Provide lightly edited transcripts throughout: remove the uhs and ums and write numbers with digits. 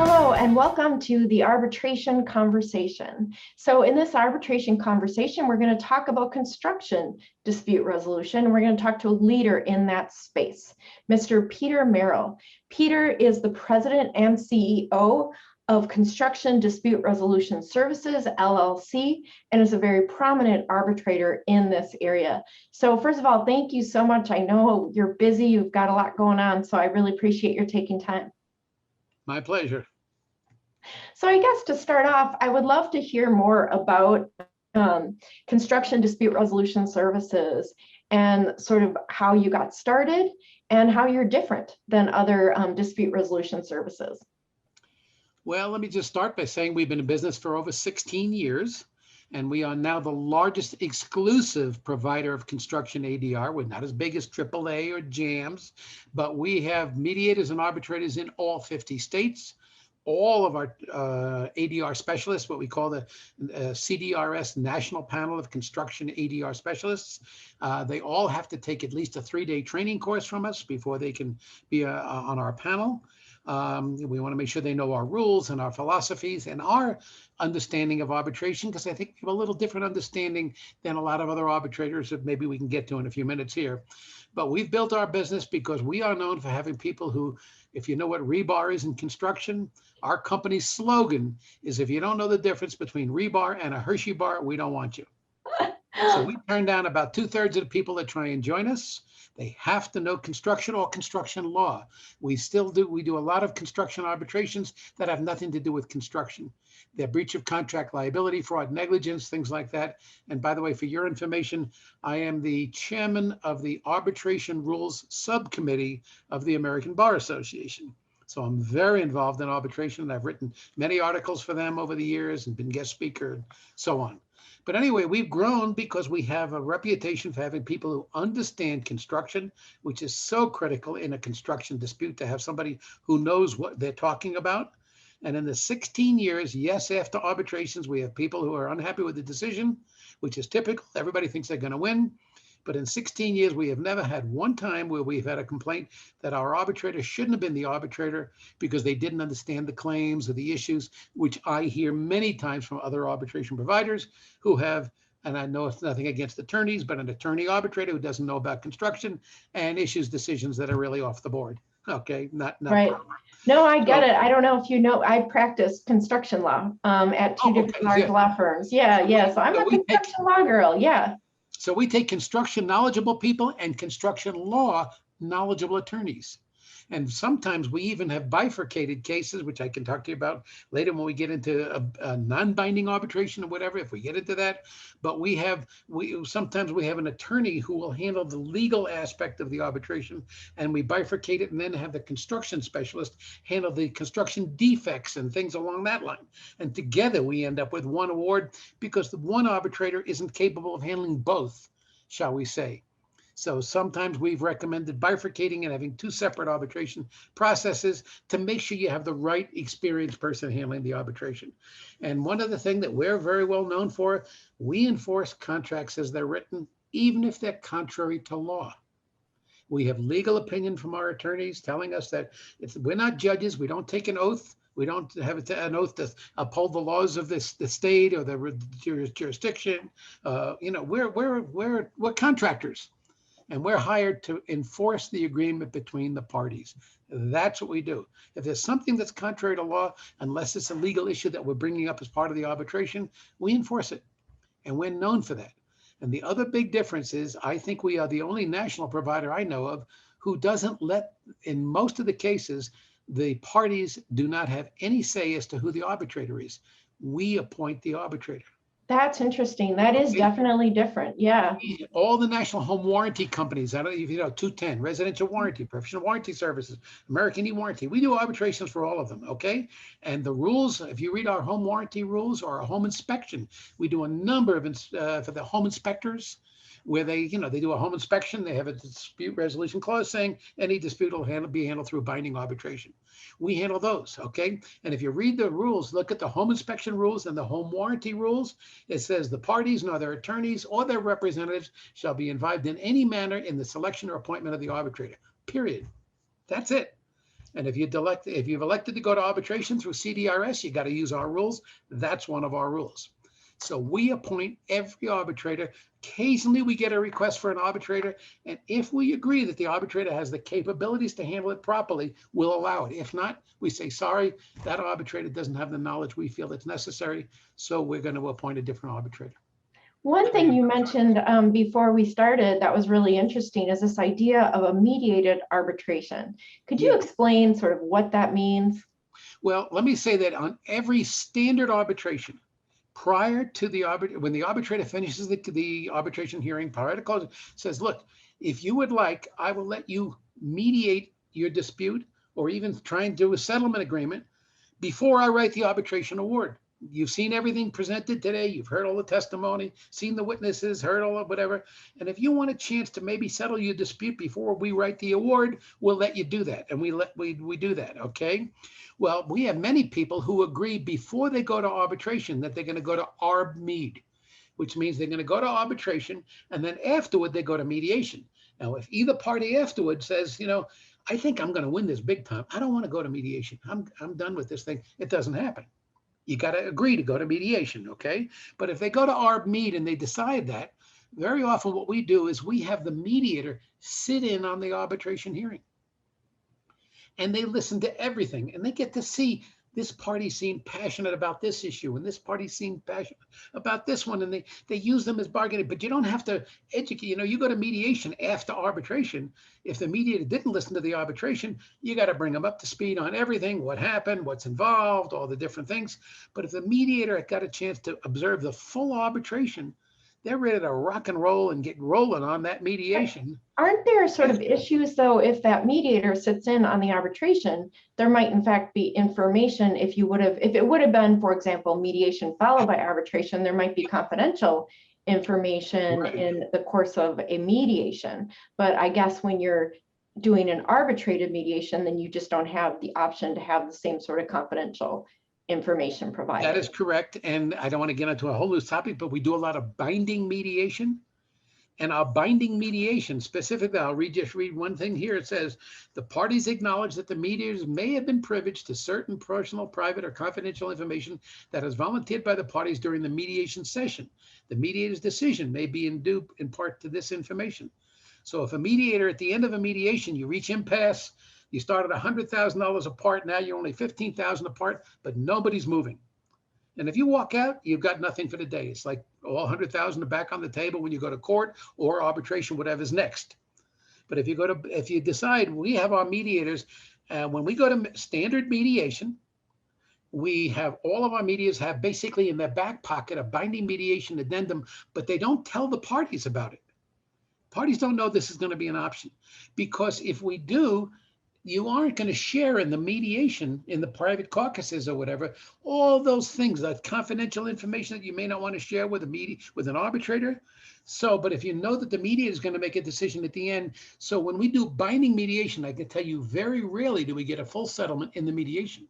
Hello, and welcome to the Arbitration Conversation. So in this arbitration conversation, we're going to talk about construction dispute resolution. We're going to talk to a leader in that space, Mr. Peter Merrill. Peter is the president and CEO of Construction Dispute Resolution Services, LLC, and is a very prominent arbitrator in this area. So first of all, thank you so much. I know you're busy, you've got a lot going on, so I really appreciate your taking time. My pleasure. So I guess to start off, I would love to hear more about construction dispute resolution services and sort of how you got started and how you're different than other dispute resolution services. Well, let me just start by saying we've been in business for over 16 years, and we are now the largest exclusive provider of construction ADR. We're not as big as AAA or JAMS, but we have mediators and arbitrators in all 50 states. All of our ADR specialists, what we call the CDRS National Panel of Construction ADR Specialists, they all have to take at least a 3-day training course from us before they can be on our panel. We want to make sure they know our rules and our philosophies and our understanding of arbitration, because I think we have a little different understanding than a lot of other arbitrators that maybe we can get to in a few minutes here. But we've built our business because we are known for having people who, if you know what rebar is in construction, our company's slogan is, if you don't know the difference between rebar and a Hershey bar, we don't want you. So we turn down about 2/3 of the people that try and join us. They have to know construction or construction law. We do a lot of construction arbitrations that have nothing to do with construction. They're breach of contract liability, fraud, negligence, things like that. And by the way, for your information, I am the chairman of the Arbitration Rules Subcommittee of the American Bar Association. So I'm very involved in arbitration. I've written many articles for them over the years and been guest speaker and so on. But anyway, we've grown because we have a reputation for having people who understand construction, which is so critical in a construction dispute, to have somebody who knows what they're talking about. And in the 16 years, yes, after arbitrations, we have people who are unhappy with the decision, which is typical. Everybody thinks they're going to win. But in 16 years, we have never had one time where we've had a complaint that our arbitrator shouldn't have been the arbitrator because they didn't understand the claims or the issues, which I hear many times from other arbitration providers who have, and I know it's nothing against attorneys, but an attorney arbitrator who doesn't know about construction and issues decisions that are really off the board. Okay, not right. No, I get it. I don't know if you know, I practice construction law at two different large law firms. Yeah. So I'm a construction law girl. Yeah. So we take construction knowledgeable people and construction law knowledgeable attorneys. And sometimes we even have bifurcated cases, which I can talk to you about later when we get into a non-binding arbitration or whatever, if we get into that. But sometimes we have an attorney who will handle the legal aspect of the arbitration, and we bifurcate it and then have the construction specialist handle the construction defects and things along that line. And together we end up with one award because the one arbitrator isn't capable of handling both, shall we say. So sometimes we've recommended bifurcating and having 2 separate arbitration processes to make sure you have the right experienced person handling the arbitration. And one other thing that we're very well known for, we enforce contracts as they're written, even if they're contrary to law. We have legal opinion from our attorneys telling us that we're not judges, we don't take an oath. We don't have an oath to uphold the laws of the state or the jurisdiction. We're contractors. And we're hired to enforce the agreement between the parties. That's what we do. If there's something that's contrary to law, unless it's a legal issue that we're bringing up as part of the arbitration, we enforce it. And we're known for that. And the other big difference is, I think we are the only national provider I know of who doesn't let, in most of the cases, the parties do not have any say as to who the arbitrator is. We appoint the arbitrator. That's interesting. That is definitely different. Yeah. All the national home warranty companies, I don't know if you know, 210, residential warranty, professional warranty services, American e-warranty. We do arbitrations for all of them, okay? And the rules, if you read our home warranty rules or our home inspection, we do a number of, for the home inspectors, where they do a home inspection, they have a dispute resolution clause saying any dispute will be handled through binding arbitration. We handle those, okay? And if you read the rules, look at the home inspection rules and the home warranty rules. It says the parties nor their attorneys or their representatives shall be involved in any manner in the selection or appointment of the arbitrator, period. That's it. And if you've elected to go to arbitration through CDRS, you got to use our rules. That's one of our rules. So we appoint every arbitrator. Occasionally we get a request for an arbitrator. And if we agree that the arbitrator has the capabilities to handle it properly, we'll allow it. If not, we say, sorry, that arbitrator doesn't have the knowledge we feel that's necessary. So we're going to appoint a different arbitrator. One thing you mentioned before we started that was really interesting is this idea of a mediated arbitration. Could you explain sort of what that means? Well, let me say that on every standard arbitration, prior to the when the arbitrator finishes the arbitration hearing, prior to closing, says, look, if you would like, I will let you mediate your dispute or even try and do a settlement agreement before I write the arbitration award. You've seen everything presented today. You've heard all the testimony, seen the witnesses, heard all of whatever. And if you want a chance to maybe settle your dispute before we write the award, we'll let you do that. And we do that, okay? Well, we have many people who agree before they go to arbitration that they're going to go to ARB-MED, which means they're going to go to arbitration, and then afterward they go to mediation. Now, if either party afterward says, you know, I think I'm going to win this big time, I don't want to go to mediation. I'm done with this thing. It doesn't happen. You got to agree to go to mediation, okay? But if they go to ARB-MED and they decide that, very often what we do is we have the mediator sit in on the arbitration hearing. And they listen to everything, and they get to see this party seemed passionate about this issue, and this party seemed passionate about this one, and they use them as bargaining. But you don't have to educate. You know, you go to mediation after arbitration. If the mediator didn't listen to the arbitration, you got to bring them up to speed on everything, what happened, what's involved, all the different things. But if the mediator got a chance to observe the full arbitration, they're ready to rock and roll and get rolling on that mediation. Aren't there sort of issues, though, if that mediator sits in on the arbitration, there might in fact be information if it would have been, for example, mediation followed by arbitration, there might be confidential information in the course of a mediation. But I guess when you're doing an arbitrated mediation, then you just don't have the option to have the same sort of confidential information provided. That is correct. And I don't want to get into a whole loose topic, but we do a lot of binding mediation. And our binding mediation, specifically, I'll just read one thing here. It says, the parties acknowledge that the mediators may have been privileged to certain personal, private, or confidential information that is volunteered by the parties during the mediation session. The mediator's decision may be due in part to this information. So if a mediator, at the end of a mediation, you reach impasse, you started $100,000 apart, now you're only $15,000 apart, but nobody's moving. And if you walk out, you've got nothing for the day. It's like all 100,000 are back on the table when you go to court or arbitration, whatever's next. But if you decide, we have our mediators, when we go to standard mediation, we have all of our mediators have basically in their back pocket a binding mediation addendum, but they don't tell the parties about it. Parties don't know this is going to be an option, because if we do, you aren't going to share in the mediation in the private caucuses or whatever, all those things, that confidential information that you may not want to share with an arbitrator. So, but if you know that the mediator is going to make a decision at the end, so when we do binding mediation, I can tell you very rarely do we get a full settlement in the mediation.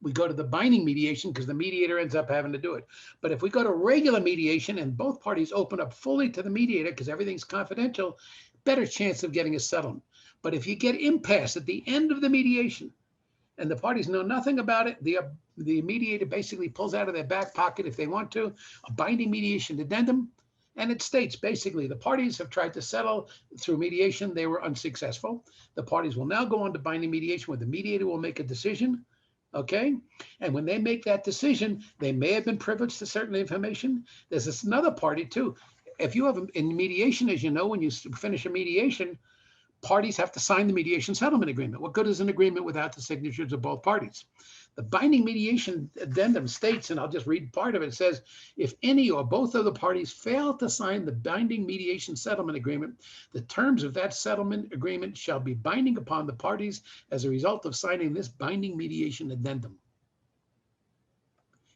We go to the binding mediation because the mediator ends up having to do it. But if we go to regular mediation and both parties open up fully to the mediator because everything's confidential, better chance of getting a settlement. But if you get impasse at the end of the mediation and the parties know nothing about it, the mediator basically pulls out of their back pocket, if they want to, a binding mediation addendum. And it states basically the parties have tried to settle through mediation. They were unsuccessful. The parties will now go on to binding mediation where the mediator will make a decision. Okay. And when they make that decision, they may have been privileged to certain information. There's this another party too. If you have in mediation, as you know, when you finish a mediation, parties have to sign the mediation settlement agreement. What good is an agreement without the signatures of both parties? The binding mediation addendum states, and I'll just read part of it, it says, if any or both of the parties fail to sign the binding mediation settlement agreement, the terms of that settlement agreement shall be binding upon the parties as a result of signing this binding mediation addendum.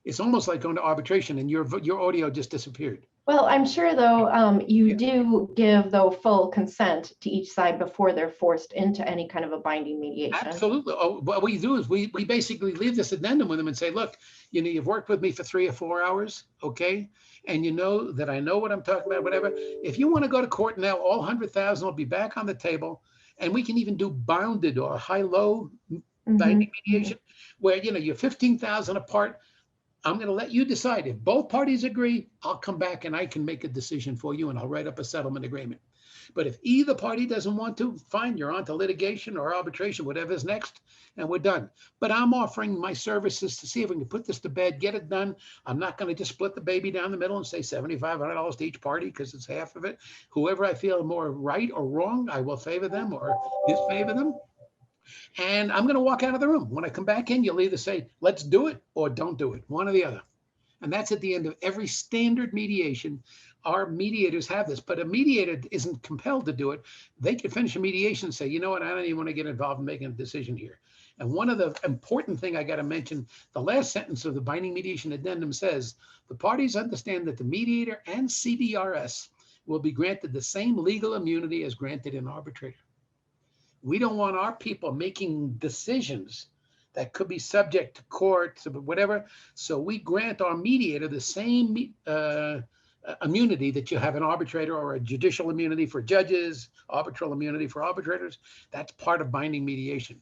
It's almost like going to arbitration and your audio just disappeared. Well, I'm sure, though, you do give, though, full consent to each side before they're forced into any kind of a binding mediation. Absolutely. Oh, what we do is we basically leave this addendum with them and say, look, you know, you've worked with me for 3 or 4 hours, okay? And you know that I know what I'm talking about, whatever. If you want to go to court now, all 100,000 will be back on the table. And we can even do bounded or high-low Mhm, binding mhm. mediation, where you're 15,000 apart. I'm going to let you decide. If both parties agree, I'll come back and I can make a decision for you and I'll write up a settlement agreement. But if either party doesn't want to, fine, you're on to litigation or arbitration, whatever's next, and we're done. But I'm offering my services to see if we can put this to bed, get it done. I'm not going to just split the baby down the middle and say $7,500 to each party because it's half of it. Whoever I feel more right or wrong, I will favor them or disfavor them. And I'm going to walk out of the room. When I come back in, you'll either say, let's do it or don't do it, one or the other. And that's at the end of every standard mediation. Our mediators have this, but a mediator isn't compelled to do it. They can finish a mediation and say, you know what, I don't even want to get involved in making a decision here. And one of the important thing I got to mention, the last sentence of the binding mediation addendum says, the parties understand that the mediator and CDRS will be granted the same legal immunity as granted in arbitrator. We don't want our people making decisions that could be subject to courts or whatever. So we grant our mediator the same immunity that you have an arbitrator, or a judicial immunity for judges, arbitral immunity for arbitrators. That's part of binding mediation.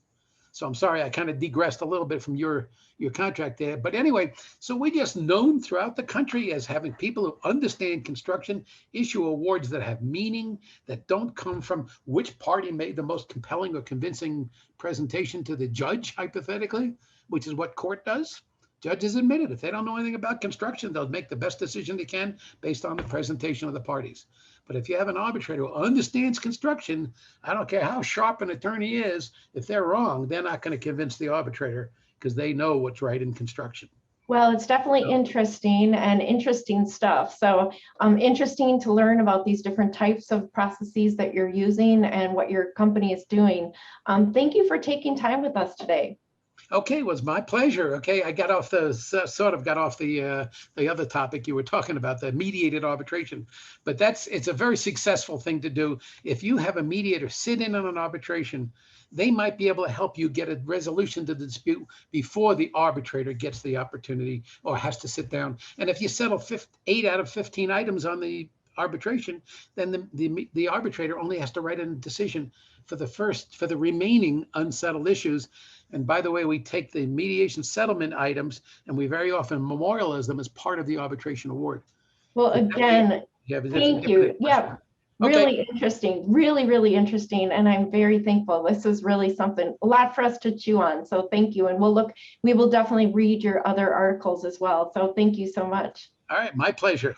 So I'm sorry, I kind of digressed a little bit from your contract there. But anyway, so we're just known throughout the country as having people who understand construction, issue awards that have meaning, that don't come from which party made the most compelling or convincing presentation to the judge, hypothetically, which is what court does. Judges admit it. If they don't know anything about construction, they'll make the best decision they can based on the presentation of the parties. But if you have an arbitrator who understands construction, I don't care how sharp an attorney is, if they're wrong, they're not going to convince the arbitrator because they know what's right in construction. Well, it's definitely interesting and interesting stuff. So interesting to learn about these different types of processes that you're using and what your company is doing. Thank you for taking time with us today. Okay, it was my pleasure. Okay, I got off the other topic you were talking about, the mediated arbitration. But it's a very successful thing to do. If you have a mediator sit in on an arbitration, they might be able to help you get a resolution to the dispute before the arbitrator gets the opportunity or has to sit down. And if you settle 8 out of 15 items on the arbitration, then the arbitrator only has to write a decision for the remaining unsettled issues. And by the way, we take the mediation settlement items and we very often memorialize them as part of the arbitration award. Well, again, thank you. Yeah, really interesting, really, really interesting. And I'm very thankful. This is really something, a lot for us to chew on. So thank you. And we will definitely read your other articles as well. So thank you so much. All right, my pleasure.